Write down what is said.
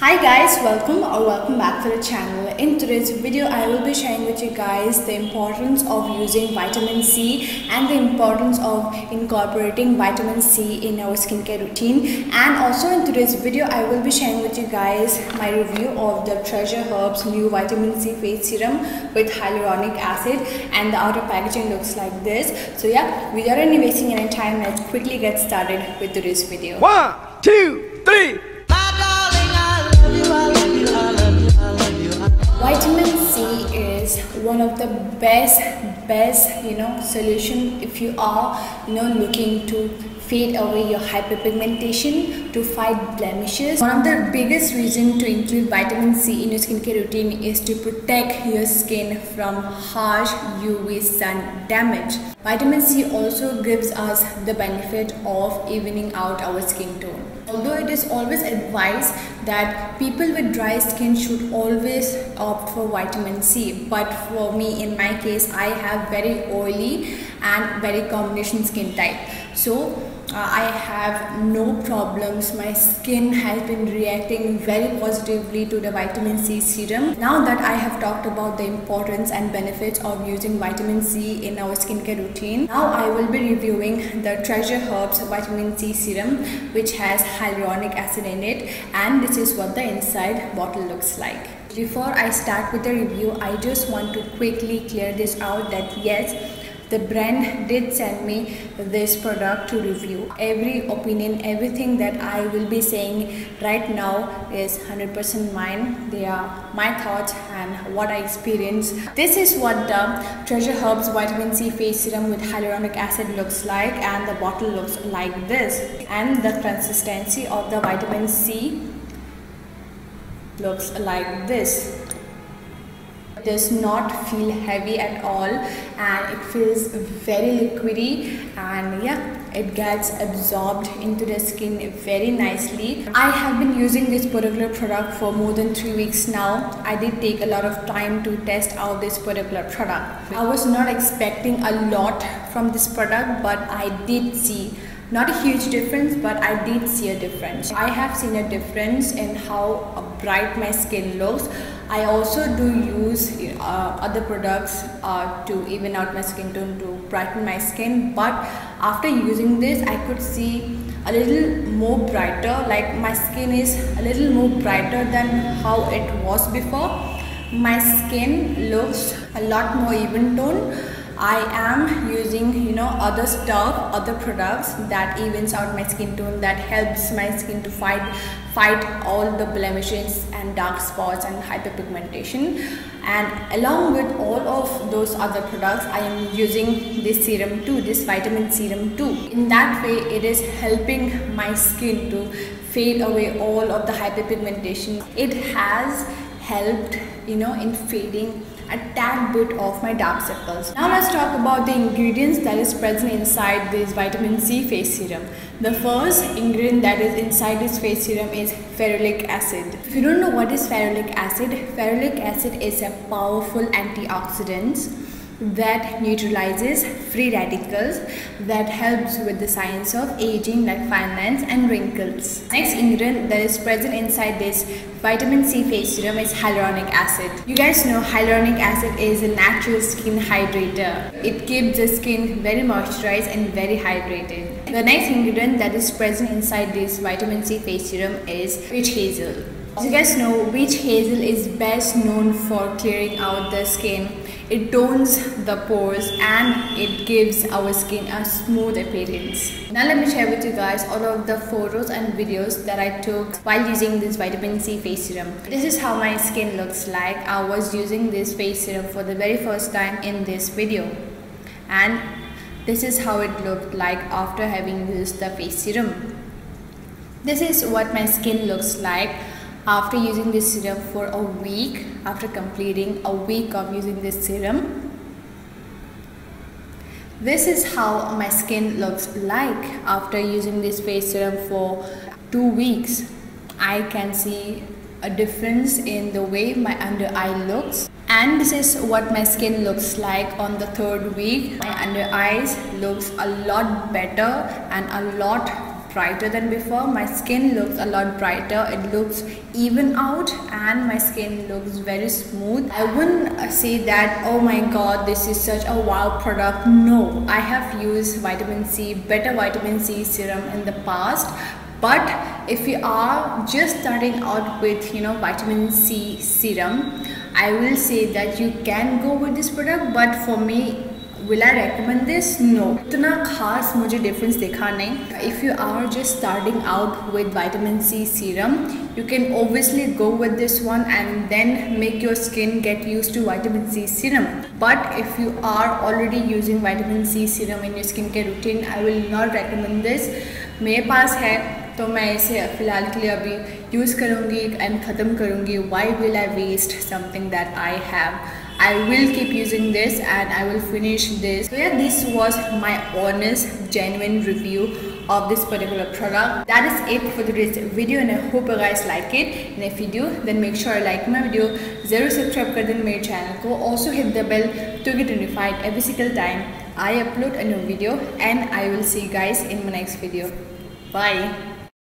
Hi guys, welcome back to the channel. In today's video I will be sharing with you guys the importance of using vitamin C and the importance of incorporating vitamin C in our skincare routine. And also in today's video I will be sharing with you guys my review of the Treasure Herbs new vitamin C face serum with hyaluronic acid, and the outer packaging looks like this. So yeah, without any wasting any time, let's quickly get started with today's video. 1, 2, 3. Vitamin C is one of the best solution if you are looking to fade away your hyperpigmentation, to fight blemishes. One of the biggest reasons to include vitamin C in your skincare routine is to protect your skin from harsh UV sun damage. Vitamin C also gives us the benefit of evening out our skin tone. Although it is always advised that people with dry skin should always opt for vitamin C, but for me, in my case, I have very oily and very combination skin type. So I have no problems. My skin has been reacting very positively to the vitamin C serum. Now that I have talked about the importance and benefits of using vitamin C in our skincare routine, now I will be reviewing the Treasure Herbs vitamin C serum, which has hyaluronic acid in it, and this is what the inside bottle looks like. Before I start with the review, I just want to quickly clear this out that yes, the brand did send me this product to review. Every opinion, everything that I will be saying right now is 100% mine. They are my thoughts and what I experienced. This is what the Treasure Herbs vitamin C face serum with hyaluronic acid looks like, and the bottle looks like this. And the consistency of the vitamin C looks like this. It does not feel heavy at all, and it feels very liquidy, and yeah, it gets absorbed into the skin very nicely. I have been using this particular product for more than 3 weeks now. I did take a lot of time to test out this particular product. I was not expecting a lot from this product, but I did see not a huge difference, but I did see a difference. I have seen a difference in how bright my skin looks. I also do use other products to even out my skin tone, to brighten my skin, but after using this I could see a little more brighter, like my skin is a little more brighter than how it was before. My skin looks a lot more even tone. I am using other stuff, other products that evens out my skin tone, that helps my skin to fight all the blemishes and dark spots and hyperpigmentation. And along with all of those other products, I am using this serum too, this vitamin serum too. In that way, it is helping my skin to fade away all of the hyperpigmentation. It has helped in fading a tad bit of my dark circles. Now let's talk about the ingredients that is present inside this vitamin C face serum. The first ingredient that is inside this face serum is ferulic acid. If you don't know what is ferulic acid is a powerful antioxidant that neutralizes free radicals, that helps with the signs of aging like fine lines and wrinkles. Next ingredient that is present inside this vitamin C face serum is hyaluronic acid. You guys know hyaluronic acid is a natural skin hydrator. It keeps the skin very moisturized and very hydrated. The next ingredient that is present inside this vitamin C face serum is witch hazel. As you guys know, witch hazel is best known for clearing out the skin. It tones the pores and it gives our skin a smooth appearance. Now let me share with you guys all of the photos and videos that I took while using this vitamin C face serum. This is how my skin looks like. I was using this face serum for the very first time in this video, and this is how it looked like after having used the face serum. This is what my skin looks like after using this serum for a week, after completing a week of using this serum. This is how my skin looks like after using this face serum for 2 weeks. I can see a difference in the way my under eye looks. And this is what my skin looks like on the 3rd week. My under eyes looks a lot better and a lot brighter than before. My skin looks a lot brighter, it looks even out, and my skin looks very smooth. I wouldn't say that, oh my god, this is such a wow product. No, I have used vitamin C, better vitamin C serum in the past. But if you are just starting out with vitamin C serum, I will say that you can go with this product. But for me, will I recommend this? No. इतना खास मुझे difference देखा नहीं. If you are just starting out with vitamin C serum, you can obviously go with this one and then make your skin get used to vitamin C serum. But if you are already using vitamin C serum in your skincare routine, I will not recommend this. मेरे पास है तो मैं इसे फ़िलहाल के लिए अभी use करूँगी एंड ख़त्म करूँगी. Why will I waste something that I have? I will keep using this and I will finish this. So yeah, this was my honest, genuine review of this particular product. That is it for today's video and I hope you guys like it. And if you do, then make sure you like my video. Zero subscribe कर देना मेरे channel को. Also hit the bell to get notified every single time I upload a new video. And I will see you guys in my next video. Bye.